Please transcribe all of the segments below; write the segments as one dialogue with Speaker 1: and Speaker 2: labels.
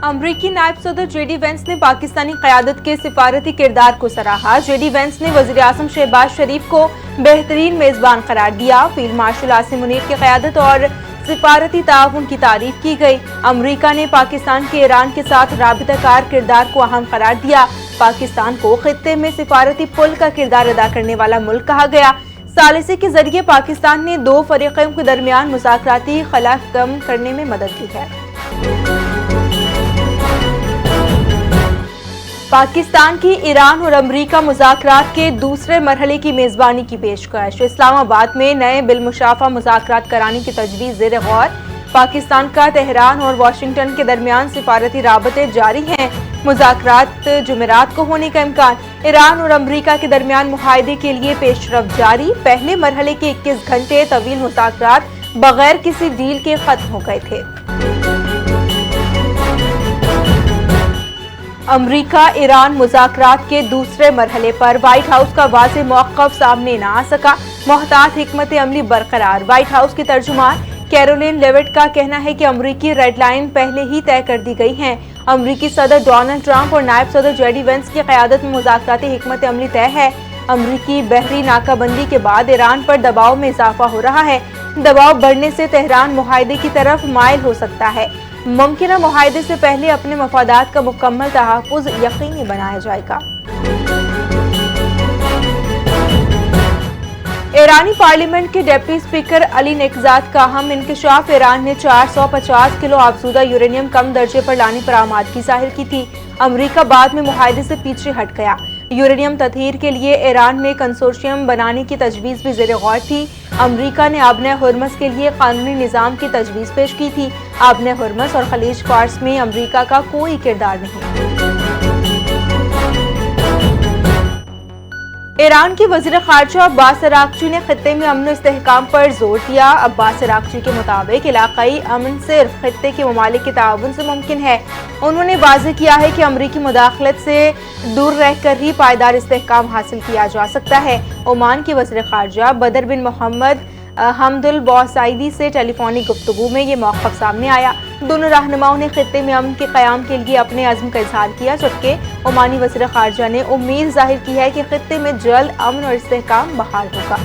Speaker 1: अमरीकी नायब सदर JD वेंस ने पाकिस्तानी क़यादत के सिफारती किरदार को सराहा। JD वेंस ने वज़ीर आज़म शहबाज शरीफ को बेहतरीन मेज़बान करार दिया। फील्ड मार्शल आसिम मुनीर की क़यादत और सिफारती ताउन की तारीफ की गई। अमरीका ने पाकिस्तान के ईरान के साथ राबिताकार किरदार को अहम करार दिया। पाकिस्तान को खित्ते में सिफारती पुल का किरदार अदा करने वाला मुल्क कहा गया। सालिसी के जरिए पाकिस्तान ने दो फरीक़ों के दरमियान मुज़ाकराती खलाफ कम करने में मदद की है। पाकिस्तान की ईरान और अमरीका मुज़ाकरात के दूसरे मरहले की मेज़बानी की पेशकश। इस्लामाबाद में नए बिलमुशाफ़ा मुज़ाकरात कराने की तजवीज़ ज़ेर गौर। पाकिस्तान का तेहरान और वाशिंगटन के दरमियान सिफारती राबते जारी हैं। मुज़ाकरात जुमेरात को होने का इम्कान। ईरान और अमरीका के दरमियान मुआहदे के लिए पेशरफ जारी। पहले मरहले के 21 घंटे तवील मुज़ाकरात बगैर किसी डील के खत्म हो गए थे। अमरीका ईरान मुज़ाकरात के दूसरे मरहले पर व्हाइट हाउस का वाज़ेह मौक़िफ़ सामने न आ सका। मोहतात हिकमत अमली बरकरार। व्हाइट हाउस की तर्जुमान कैरोलिन लेविट का कहना है कि अमरीकी रेड लाइन पहले ही तय कर दी गई हैं। अमरीकी सदर डोनाल्ड ट्रंप और नायब सदर JD वेंस की क़यादत में मुज़ाकराती हिकमत अमली तय है। अमरीकी बहरी नाकाबंदी के बाद ईरान पर दबाव में इजाफा हो रहा है। दबाव बढ़ने से तेहरान मुआहदे की तरफ माइल हो सकता है। मुमकिन मुआहदे से पहले अपने मफादात का मुकम्मल तहफ़्फ़ुज़ यकीनी बनाया जाएगा। ईरानी पार्लियामेंट के डिप्टी स्पीकर अली नेकजाद का अहम इंकशाफ। ईरान ने 450 किलो अफज़ूदा यूरेनियम कम दर्जे पर लाने पर आमादगी जाहिर की थी। अमरीका बाद में मुआहदे से पीछे हट गया। यूरेनियम तत्हीर के लिए ईरान में कंसोर्शियम बनाने की तजवीज़ भी ज़ेर गौर थी। अमरीका ने आबने हुर्मस के लिए कानूनी निज़ाम की तजवीज़ पेश की थी। आबने हुर्मस और खलीज फार्स में अमरीका का कोई किरदार नहीं। ईरान की वज़ीर ख़ारजा अब्बास अराग़ची ने खित्ते में अमन इस्तेहकाम पर जोर दिया। अब्बास अराग़ची के मुताबिक इलाक़ाई अमन सिर्फ खित्ते के ममालिक के ताउन से मुमकिन है। उन्होंने वाज़ेह किया है कि अमरीकी मुदाखलत से दूर रहकर ही पायदार इस्तेहकाम हासिल किया जा सकता है। ओमान के वज़ीर ख़ारजा बदर बिन मोहम्मद हमदुल बौसाइदी से टेलीफोनिक गुफ्तगू में ये मौक़िफ़ सामने आया। दोनों रहनुमाओं ने खित्ते में अमन के क़याम के लिए अपने अज़्म का इज़हार किया, जबकि ओमानी वज़ीर ख़ारजा ने उम्मीद ज़ाहिर की है कि खित्ते में जल्द अमन और इस्तेहकाम बहाल होगा।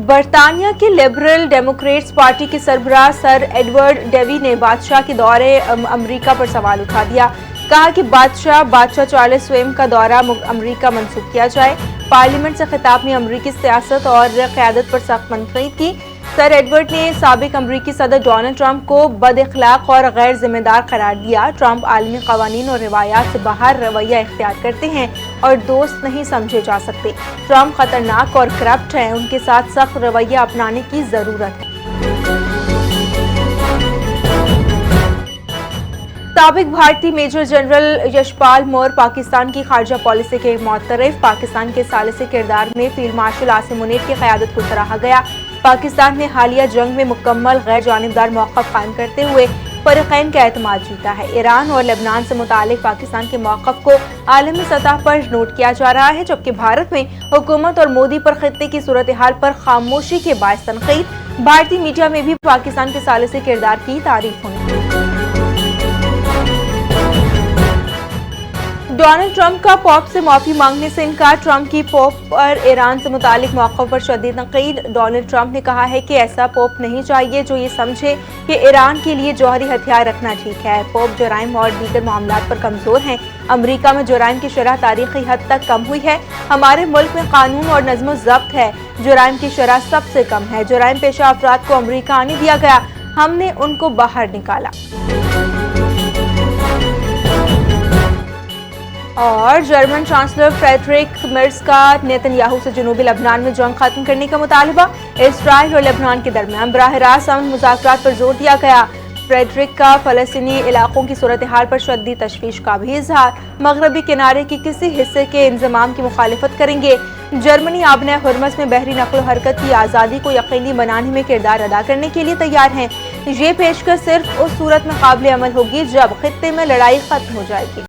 Speaker 1: बरतानिया की लिबरल डेमोक्रेट्स पार्टी के सरबराह सर एडवर्ड डेवी ने बादशाह के दौरे अमरीका पर सवाल उठा दिया। कहा कि बादशाह चार्ल्स स्वयं का दौरा अमरीका मंसूख किया जाए। पार्लियामेंट से खिताब में अमरीकी सियासत और क़यादत पर सख्त तनक़ीद की। सर एडवर्ड ने साबिक अमरीकी सदर डोनाल्ड ट्रंप को बदअखलाक और गैर जिम्मेदार करार दिया। ट्रंप आलमी क़वानीन और रिवायात से बाहर रवैया इख्तियार करते हैं और दोस्त नहीं समझे जा सकते। ट्रंप खतरनाक और करप्ट हैं, उनके साथ सख्त रवैया अपनाने की ज़रूरत है। साबिक भारतीय मेजर जनरल यशपाल मौर्य पाकिस्तान की खारजा पॉलिसी के मुतरफ। पाकिस्तान के सालिसी किरदार में फील्ड मार्शल आसिम मुनीर की क़यादत को सराहा गया। पाकिस्तान ने हालिया जंग में मुकम्मल गैर जानिबदार मौक़िफ़ कायम करते हुए फ़रीक़ैन का एतमाद जीता है। ईरान और लेबनान से मुतालिक पाकिस्तान के मौक़िफ़ को आलमी सतह पर नोट किया जा रहा है, जबकि भारत में हुकूमत और मोदी पर खित्ते की सूरत हाल पर खामोशी के बायस तनक़ीद। भारतीय मीडिया में भी पाकिस्तान के सालिसी किरदार की तारीफ हुई। डोनाल्ड ट्रंप का पॉप से माफी मांगने से इनकार। ट्रंप की पोप पर ईरान से मुतालिक मौक़िफ़ पर शदीद तनक़ीद। डोनाल्ड ट्रंप ने कहा है कि ऐसा पोप नहीं चाहिए जो ये समझे कि ईरान के लिए जौहरी हथियार रखना ठीक है। पोप जुराइम और दीगर मामलात पर कमज़ोर हैं। अमरीका में जुराइम की शरह तारीख़ी हद तक कम हुई है। हमारे मुल्क में कानून और नज़्म ज़ब्त है। जुराइम की शरह सबसे कम है। जुराइम पेशा अफराद को अमरीका आने दिया गया, हमने उनको बाहर निकाला। और जर्मन चांसलर फ्रेडरिक मेर्ज का नेतन्याहू से जनूबी लेबनान में जंग खत्म करने का मुतालबा। इस्राइल और लेबनान के दरमियान बराह रास्त अमन मुज़ाकरात पर जोर दिया गया। फ्रेडरिक का फ़लस्तीनी इलाकों की सूरत हाल पर शदीद तशवीश का भी इजहार। मगरबी किनारे की किसी हिस्से के इंज़माम की मुखालिफत करेंगे। जर्मनी आबने हुर्मस में बहरी नक़्ल हरकत की आज़ादी को यकीनी बनाने में किरदार अदा करने के लिए तैयार हैं। ये पेशकश सिर्फ उस सूरत में काबिल अमल होगी जब खित्ते में लड़ाई खत्म हो जाएगी।